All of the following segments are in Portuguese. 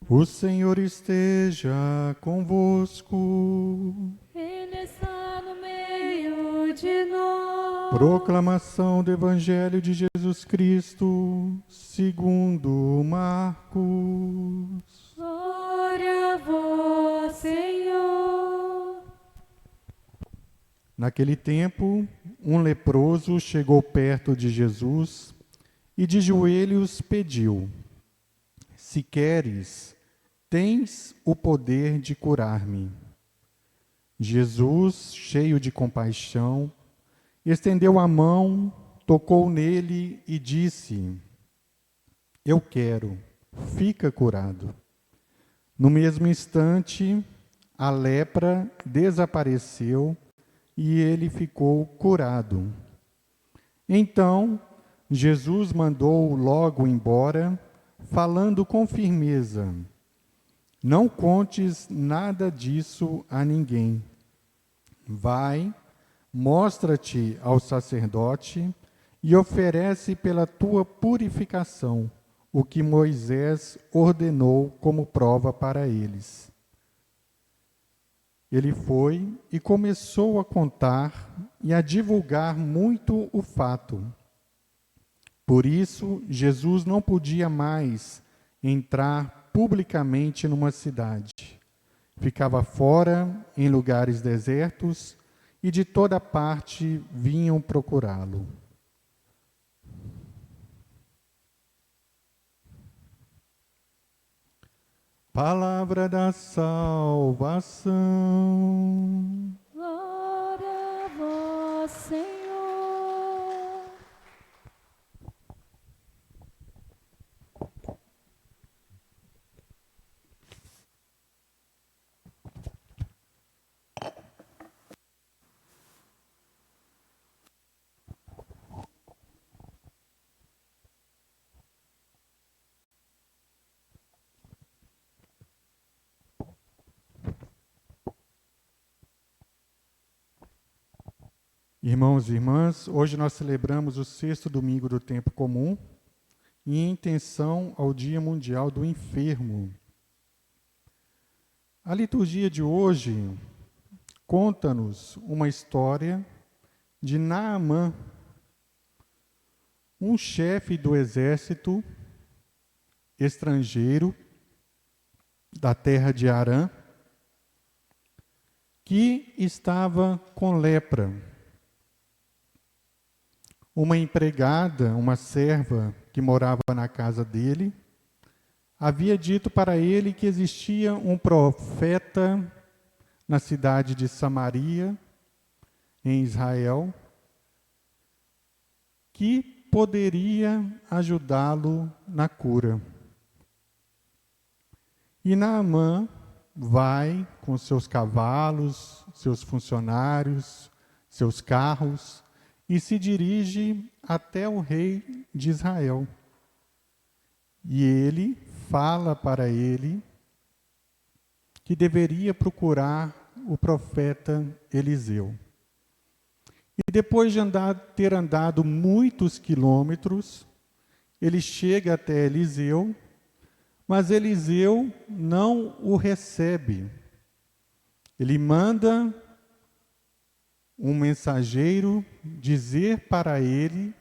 O Senhor esteja convosco. Ele está no meio de nós. Proclamação do Evangelho de Jesus Cristo, segundo Marcos. Glória a vós, Senhor. Naquele tempo, um leproso chegou perto de Jesus e de joelhos pediu: Se queres, tens o poder de curar-me. Jesus, cheio de compaixão, estendeu a mão, tocou nele e disse: Eu quero, fica curado. No mesmo instante, a lepra desapareceu e ele ficou curado. Então, Jesus mandou-o logo embora, falando com firmeza: Não contes nada disso a ninguém. Vai, mostra-te ao sacerdote e oferece pela tua purificação o que Moisés ordenou como prova para eles. Ele foi e começou a contar e a divulgar muito o fato. Por isso, Jesus não podia mais entrar publicamente numa cidade. Ficava fora, em lugares desertos, e de toda parte vinham procurá-lo. Palavra da salvação. Glória a vós, Senhor. Irmãos e irmãs, hoje nós celebramos o 6º domingo do tempo comum e em intenção ao Dia Mundial do Enfermo. A liturgia de hoje conta-nos uma história de Naamã, um chefe do exército estrangeiro da terra de Arã, que estava com lepra. Uma empregada, uma serva que morava na casa dele, havia dito para ele que existia um profeta na cidade de Samaria, em Israel, que poderia ajudá-lo na cura. E Naamã vai com seus cavalos, seus funcionários, seus carros, e se dirige até o rei de Israel. E ele fala para ele que deveria procurar o profeta Eliseu. E depois de ter andado muitos quilômetros, ele chega até Eliseu, mas Eliseu não o recebe. Ele manda um mensageiro dizer para ele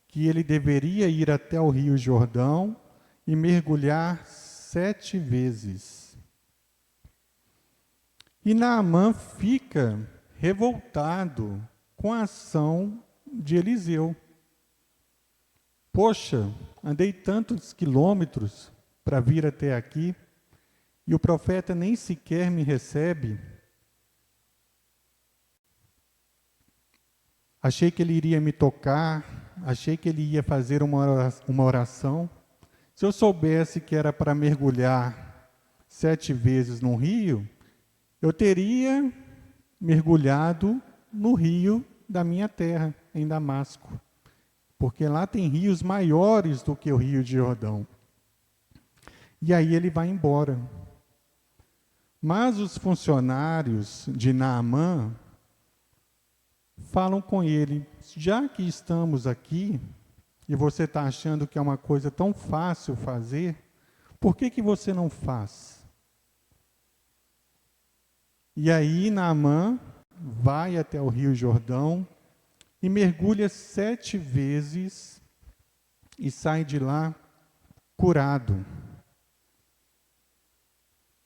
que ele deveria ir até o Rio Jordão e mergulhar 7 vezes. E Naamã fica revoltado com a ação de Eliseu. Poxa, andei tantos quilômetros para vir até aqui e o profeta nem sequer me recebe. Achei que ele iria me tocar, achei que ele ia fazer uma oração. Se eu soubesse que era para mergulhar 7 vezes no rio, eu teria mergulhado no rio da minha terra, em Damasco. Porque lá tem rios maiores do que o Rio de Jordão. E aí ele vai embora. Mas os funcionários de Naamã falam com ele: já que estamos aqui, e você está achando que é uma coisa tão fácil fazer, por que você não faz? E aí Naamã vai até o Rio Jordão e mergulha 7 vezes e sai de lá curado.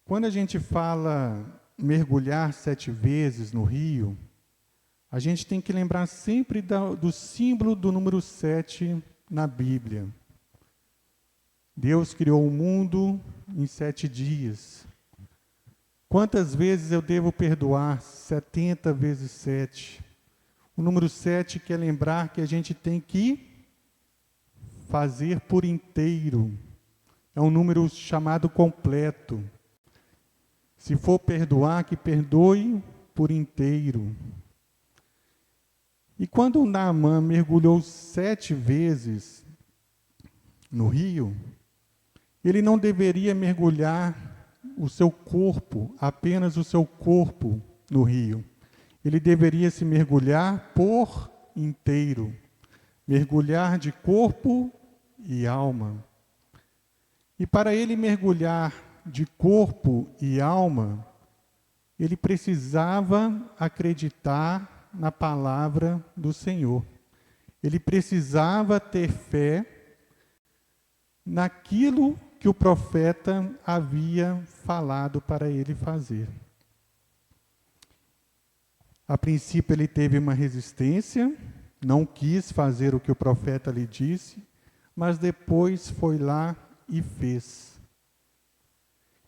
Quando a gente fala mergulhar 7 vezes no rio, a gente tem que lembrar sempre do símbolo do número 7 na Bíblia. Deus criou o mundo em 7 dias. Quantas vezes eu devo perdoar? 70 vezes 7. O número 7 quer lembrar que a gente tem que fazer por inteiro. É um número chamado completo. Se for perdoar, que perdoe por inteiro. E quando Naamã mergulhou 7 vezes no rio, ele não deveria mergulhar o seu corpo, apenas o seu corpo no rio. Ele deveria se mergulhar por inteiro. Mergulhar de corpo e alma. E para ele mergulhar de corpo e alma, ele precisava acreditar na palavra do Senhor. Ele precisava ter fé naquilo que o profeta havia falado para ele fazer. A princípio ele teve uma resistência, não quis fazer o que o profeta lhe disse, mas depois foi lá e fez.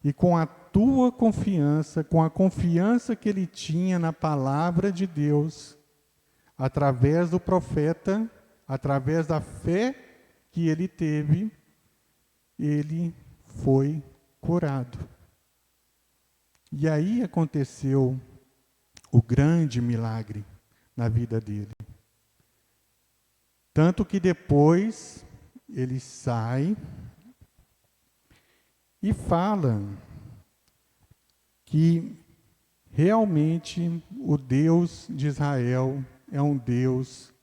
E com a tua confiança, com a confiança que ele tinha na palavra de Deus, através do profeta, através da fé que ele teve, ele foi curado. E aí aconteceu o grande milagre na vida dele. Tanto que depois ele sai e fala que realmente o Deus de Israel é um Deus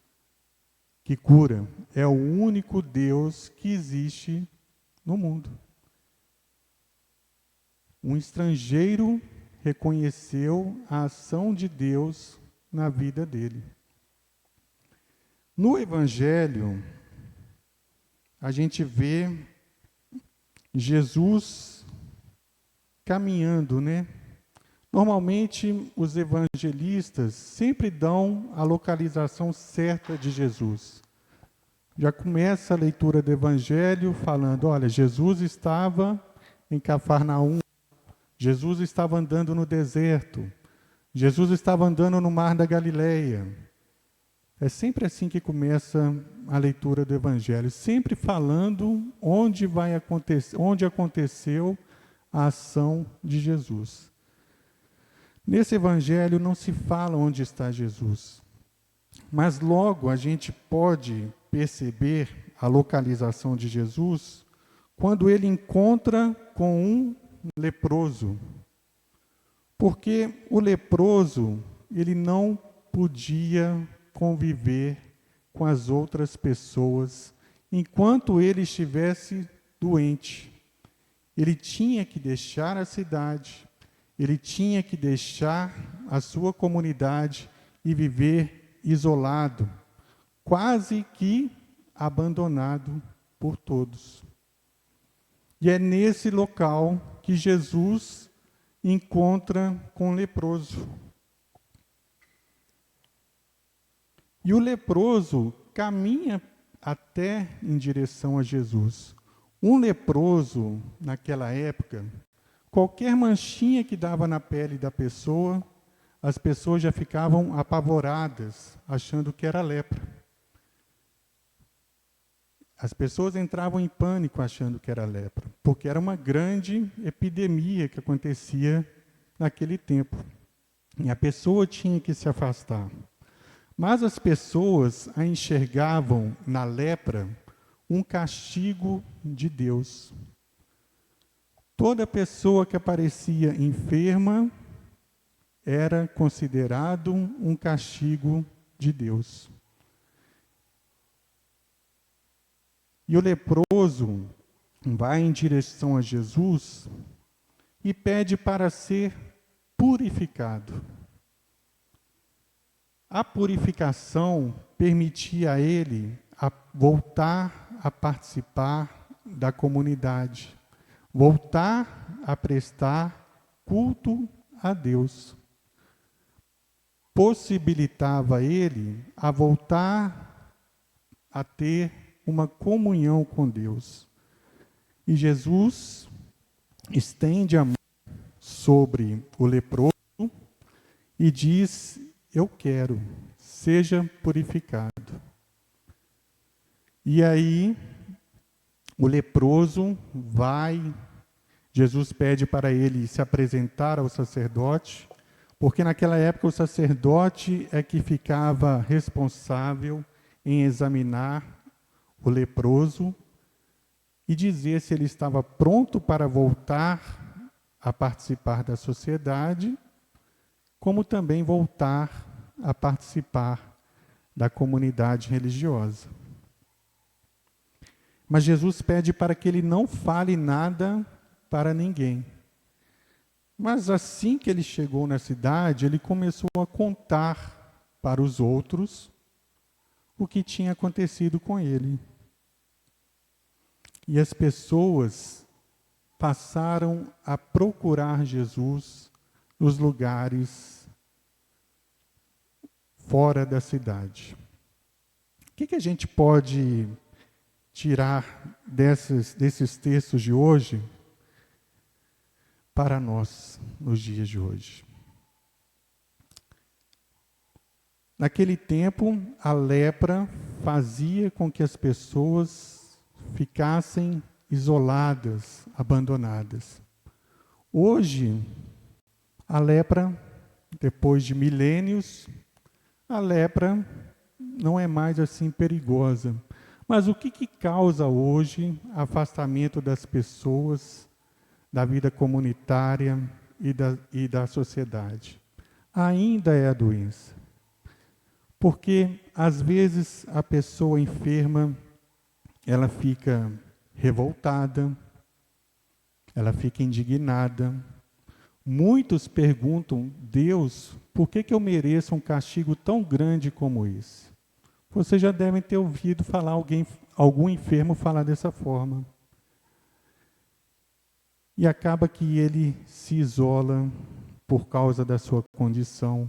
que cura. É o único Deus que existe no mundo. Um estrangeiro reconheceu a ação de Deus na vida dele. No Evangelho, a gente vê Jesus caminhando, né? Normalmente, os evangelistas sempre dão a localização certa de Jesus. Já começa a leitura do Evangelho falando, olha, Jesus estava em Cafarnaum, Jesus estava andando no deserto, Jesus estava andando no mar da Galileia. É sempre assim que começa a leitura do Evangelho, sempre falando onde aconteceu a ação de Jesus. Nesse Evangelho não se fala onde está Jesus, mas logo a gente pode perceber a localização de Jesus quando ele encontra com um leproso. Porque o leproso, ele não podia conviver com as outras pessoas enquanto ele estivesse doente. Ele tinha que deixar a cidade, ele tinha que deixar a sua comunidade e viver isolado, quase que abandonado por todos. E é nesse local que Jesus encontra com o leproso. E o leproso caminha até em direção a Jesus. Um leproso, naquela época, qualquer manchinha que dava na pele da pessoa, as pessoas já ficavam apavoradas, achando que era lepra. As pessoas entravam em pânico achando que era lepra, porque era uma grande epidemia que acontecia naquele tempo. E a pessoa tinha que se afastar. Mas as pessoas a enxergavam na lepra um castigo de Deus. Toda pessoa que aparecia enferma era considerado um castigo de Deus. E o leproso vai em direção a Jesus e pede para ser purificado. A purificação permitia a ele voltar a participar da comunidade, voltar a prestar culto a Deus. Possibilitava ele a voltar a ter uma comunhão com Deus. E Jesus estende a mão sobre o leproso e diz: eu quero, seja purificado. E aí, o leproso vai, Jesus pede para ele se apresentar ao sacerdote, porque naquela época o sacerdote é que ficava responsável em examinar o leproso e dizer se ele estava pronto para voltar a participar da sociedade, como também voltar a participar da comunidade religiosa. Mas Jesus pede para que ele não fale nada para ninguém. Mas assim que ele chegou na cidade, ele começou a contar para os outros o que tinha acontecido com ele. E as pessoas passaram a procurar Jesus nos lugares fora da cidade. O que a gente pode tirar desses textos de hoje para nós, nos dias de hoje? Naquele tempo, a lepra fazia com que as pessoas ficassem isoladas, abandonadas. Hoje, a lepra, depois de milênios, a lepra não é mais assim perigosa. Mas o que causa hoje afastamento das pessoas, da vida comunitária e da sociedade? Ainda é a doença. Porque, às vezes, a pessoa enferma, ela fica revoltada, ela fica indignada. Muitos perguntam: Deus, por que eu mereço um castigo tão grande como esse? Vocês já devem ter ouvido falar algum enfermo falar dessa forma. E acaba que ele se isola por causa da sua condição.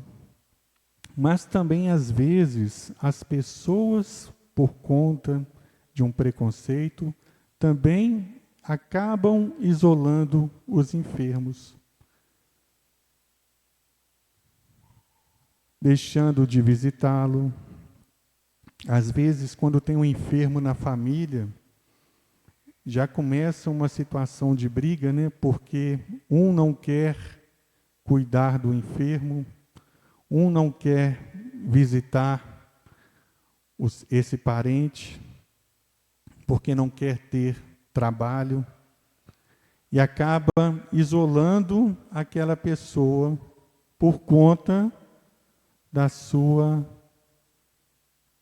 Mas também, às vezes, as pessoas, por conta de um preconceito, também acabam isolando os enfermos, deixando de visitá-lo. Às vezes, quando tem um enfermo na família, já começa uma situação de briga, né? Porque um não quer cuidar do enfermo, um não quer visitar esse parente, porque não quer ter trabalho, e acaba isolando aquela pessoa por conta da sua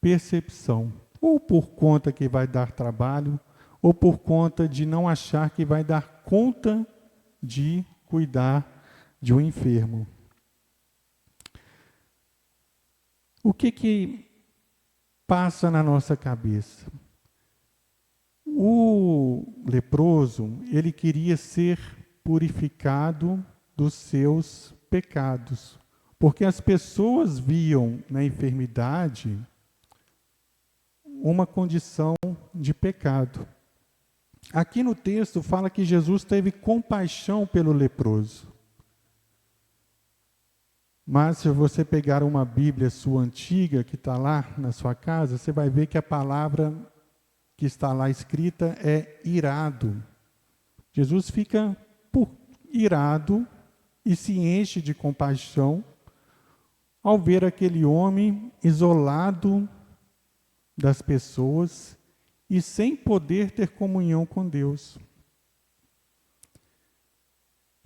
percepção, ou por conta que vai dar trabalho, ou por conta de não achar que vai dar conta de cuidar de um enfermo. O que passa na nossa cabeça? O leproso, ele queria ser purificado dos seus pecados, porque as pessoas viam na enfermidade uma condição de pecado. Aqui no texto fala que Jesus teve compaixão pelo leproso. Mas se você pegar uma Bíblia sua antiga, que está lá na sua casa, você vai ver que a palavra que está lá escrita é irado. Jesus fica irado e se enche de compaixão ao ver aquele homem isolado das pessoas e sem poder ter comunhão com Deus.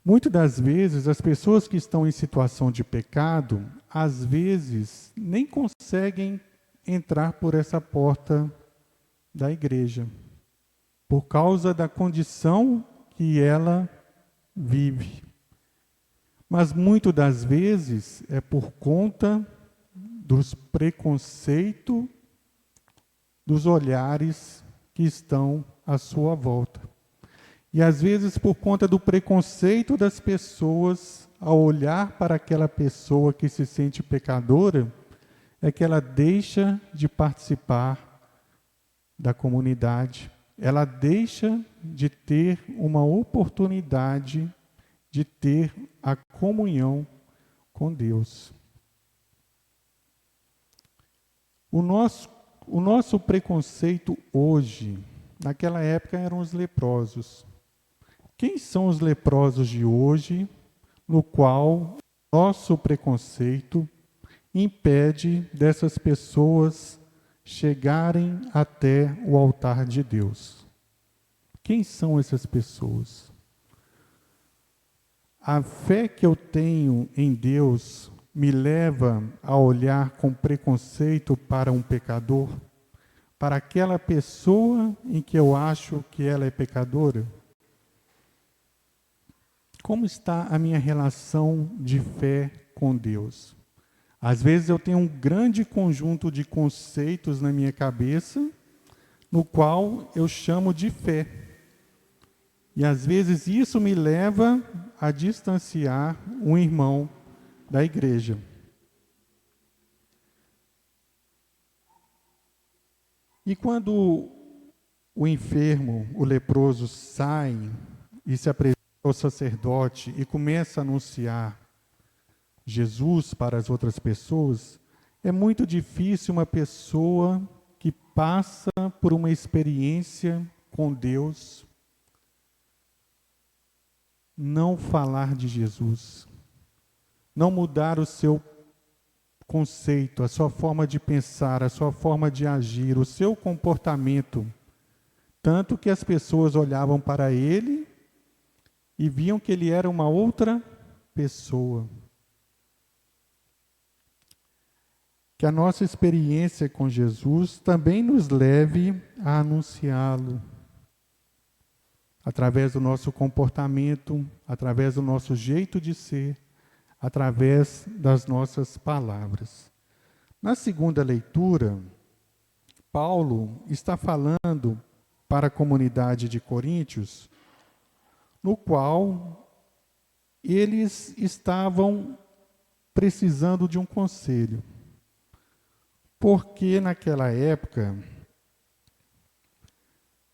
Muitas das vezes, as pessoas que estão em situação de pecado, às vezes, nem conseguem entrar por essa porta da igreja. por causa da condição que ela vive. Mas muitas das vezes é por conta dos preconceitos, dos olhares que estão à sua volta. E às vezes por conta do preconceito das pessoas, ao olhar para aquela pessoa que se sente pecadora, é que ela deixa de participar da comunidade, ela deixa de ter uma oportunidade de ter a comunhão com Deus. O nosso preconceito hoje, naquela época eram os leprosos. Quem são os leprosos de hoje, no qual nosso preconceito impede dessas pessoas chegarem até o altar de Deus? Quem são essas pessoas? A fé que eu tenho em Deus me leva a olhar com preconceito para um pecador, para aquela pessoa em que eu acho que ela é pecadora? Como está a minha relação de fé com Deus? Às vezes eu tenho um grande conjunto de conceitos na minha cabeça, no qual eu chamo de fé. E às vezes isso me leva a distanciar um irmão da igreja. E quando o enfermo, o leproso, sai e se apresenta ao sacerdote e começa a anunciar Jesus para as outras pessoas, é muito difícil uma pessoa que passa por uma experiência com Deus não falar de Jesus, não mudar o seu conceito, a sua forma de pensar, a sua forma de agir, o seu comportamento. Tanto que as pessoas olhavam para ele e viam que ele era uma outra pessoa. Que a nossa experiência com Jesus também nos leve a anunciá-lo, através do nosso comportamento, através do nosso jeito de ser, através das nossas palavras. Na segunda leitura, Paulo está falando para a comunidade de Coríntios, no qual eles estavam precisando de um conselho. Porque naquela época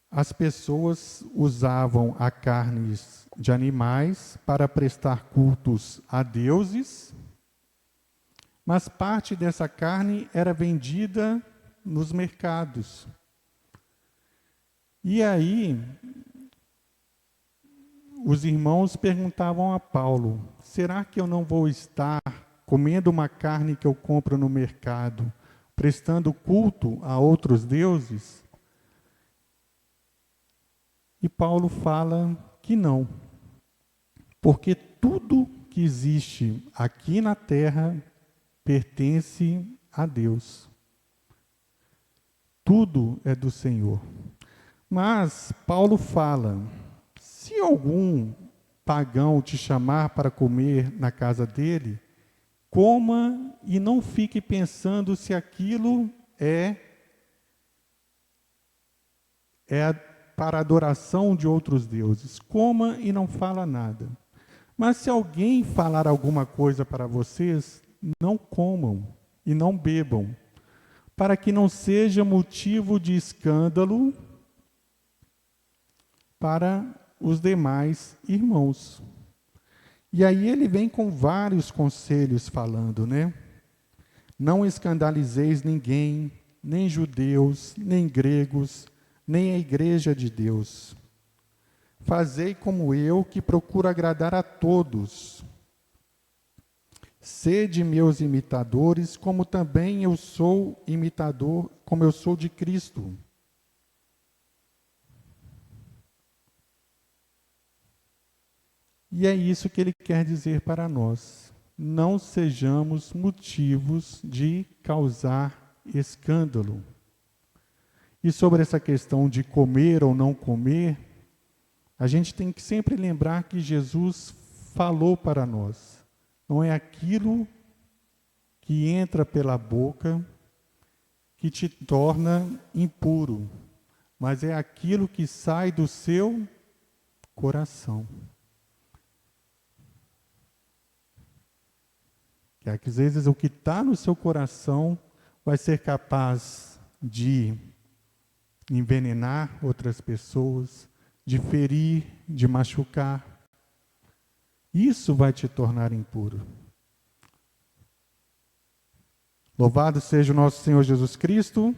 as pessoas usavam a carne de animais para prestar cultos a deuses, mas parte dessa carne era vendida nos mercados. E aí, os irmãos perguntavam a Paulo: será que eu não vou estar comendo uma carne que eu compro no mercado, prestando culto a outros deuses? E Paulo fala que não, porque tudo que existe aqui na terra pertence a Deus. Tudo é do Senhor. Mas Paulo fala: se algum pagão te chamar para comer na casa dele, coma e não fique pensando se aquilo é para adoração de outros deuses. Coma e não fala nada. Mas se alguém falar alguma coisa para vocês, não comam e não bebam, para que não seja motivo de escândalo para os demais irmãos. E aí ele vem com vários conselhos falando, né? Não escandalizeis ninguém, nem judeus, nem gregos, nem a igreja de Deus. Fazei como eu, que procuro agradar a todos. Sede meus imitadores, como também eu sou imitador, como eu sou de Cristo. E é isso que ele quer dizer para nós. Não sejamos motivos de causar escândalo. E sobre essa questão de comer ou não comer, a gente tem que sempre lembrar que Jesus falou para nós. Não é aquilo que entra pela boca que te torna impuro, mas é aquilo que sai do seu coração. Que às vezes o que está no seu coração vai ser capaz de envenenar outras pessoas, de ferir, de machucar. Isso vai te tornar impuro. Louvado seja o nosso Senhor Jesus Cristo.